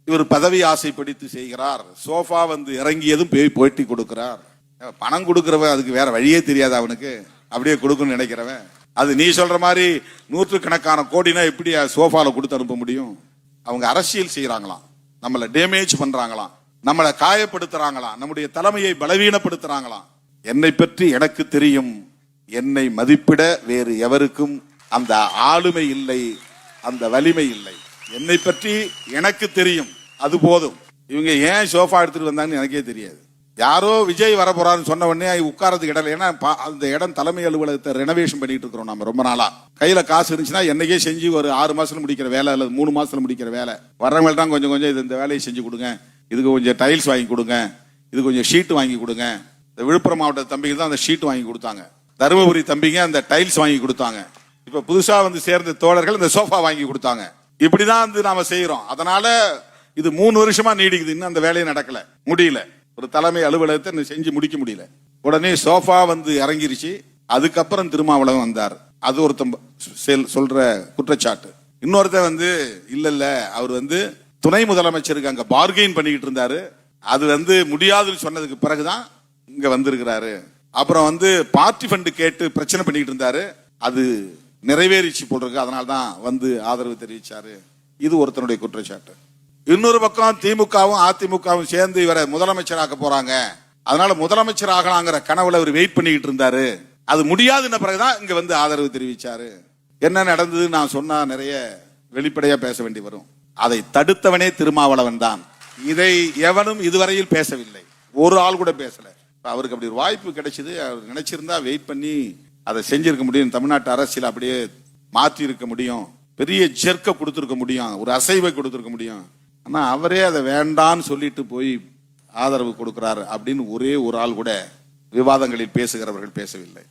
இவர் பதவி ஆசைப்படுத்தி செய்கிறார். சோஃபா வந்து இறங்கியதும் போட்டி கொடுக்கிறார். பணம் கொடுக்கிறவன் அதுக்கு வேற வழியே தெரியாது அவனுக்கு, அப்படியே கொடுக்கணும்னு நினைக்கிறவன். அது நீ சொல்ற மாதிரி நூற்றுக்கணக்கான கோடினா எப்படி சோஃபால கொடுத்து அனுப்ப முடியும்? அவங்க அரசியல் செய்யறாங்களாம், நம்மளை டேமேஜ் பண்றாங்களாம், நம்மளை காயப்படுத்துறாங்களாம், நம்முடைய தலைமையை பலவீனப்படுத்துறாங்களாம். என்னை பற்றி எனக்கு தெரியும், என்னை மதிப்பிட வேறு எவருக்கும் அந்த ஆளுமை இல்லை, அந்த வலிமை இல்லை. என்னை பற்றி எனக்கு தெரியும், அது போதும். இவங்க ஏன் சோஃபா எடுத்துட்டு வந்தாங்கன்னு எனக்கே தெரியாது. யாரோ விஜய் வர போறான்னு சொன்ன உடனே உட்காரத்துக்கு இடம் இல்லை. ஏன்னா அந்த இடம் தலைமை அலுவலகத்தை ரெனோவேஷன் பண்ணிட்டு இருக்கிறோம் நம்ம ரொம்ப நாளா. கையில காசு இருந்துச்சுன்னா என்னைக்கே செஞ்சு ஒரு 6 மாசத்துல முடிக்கிற வேலை அல்லது 3 மாசத்துல முடிக்கிற வேலை. வர்றவங்க தான் கொஞ்சம் கொஞ்சம் இந்த வேலையை செஞ்சு கொடுங்க, இதுக்கு கொஞ்சம் டைல்ஸ் வாங்கி கொடுங்க, இது கொஞ்சம் ஷீட் வாங்கி கொடுங்க. இந்த விழுப்புரம் மாவட்ட தம்பிங்க தான் அந்த ஷீட் வாங்கி கொடுத்தாங்க, தருமபுரி தம்பிங்க அந்த டைல்ஸ் வாங்கி கொடுத்தாங்க, இப்ப புதுசா வந்து சேர்ந்த தோழர்கள் இந்த சோஃபா வாங்கி கொடுத்தாங்க. இப்படிதான் வந்து நாம செய்யறோம். அதனால இது 3 வருஷமா நீடிக்குது, இன்னும் அந்த வேலையை நடக்கல, முடியல. ஒரு தலைமை அலுவலகத்தை செஞ்சு முடிக்க முடியல. உடனே சோஃபா வந்து இறங்கிருச்சு. அதுக்கப்புறம் திருமாவளவன் வந்தார். அது ஒருத்தன் சொல்ற குற்றச்சாட்டு. இன்னொருத்த வந்து இல்ல அவர் வந்து துணை முதலமைச்சருக்கு அங்க பார்கெயின் பண்ணிக்கிட்டு இருந்தாரு, அது வந்து முடியாதுன்னு சொன்னதுக்கு பிறகுதான் இங்க வந்திருக்கிறாரு. அப்புறம் வந்து பார்ட்டி ஃபண்ட் கேட்டு பிரச்சனை பண்ணிக்கிட்டு இருந்தாரு, அது நிறைவேறிச்சு போட்டிருக்கு, அதனால்தான் வந்து ஆதரவு தெரிவிச்சாரு. இது ஒருத்தனுடைய குற்றச்சாட்டு. இன்னொரு பக்கம் திமுகவும் அதிமுகவும் சேர்ந்து இவரை முதலமைச்சராக்க போறாங்க, அதனால முதலமைச்சர் ஆகலாங்கிற கனவுல அவர் வெயிட் பண்ணிக்கிட்டு இருந்தாரு, அது முடியாதுன்ன பிறகுதான் இங்க வந்து ஆதரவு தெரிவிச்சாரு. என்ன நடந்தது நான் சொன்னா நிறைய வெளிப்படையா பேச வேண்டி வரும். அதை தடுத்தவனே திருமாவளவன் தான். இதை எவனும் இதுவரையில் பேசவில்லை, ஒரு ஆள் கூட பேசல. அவருக்கு அப்படி ஒரு வாய்ப்பு கிடைச்சது, அவர் நினைச்சிருந்தா வெயிட் பண்ணி அதை செஞ்சிருக்க முடியும். தமிழ்நாட்டு அரசியல் அப்படியே மாற்றி இருக்க முடியும், பெரிய ஜெர்க்க கொடுத்திருக்க முடியும், ஒரு அசைவை கொடுத்திருக்க முடியும். ஆனா அவரே அதை வேண்டான்னு சொல்லிட்டு போய் ஆதரவு கொடுக்கிறார் அப்படின்னு ஒரே ஒரு ஆள் கூட விவாதங்களில் பேசுகிறவர்கள் பேசவில்லை.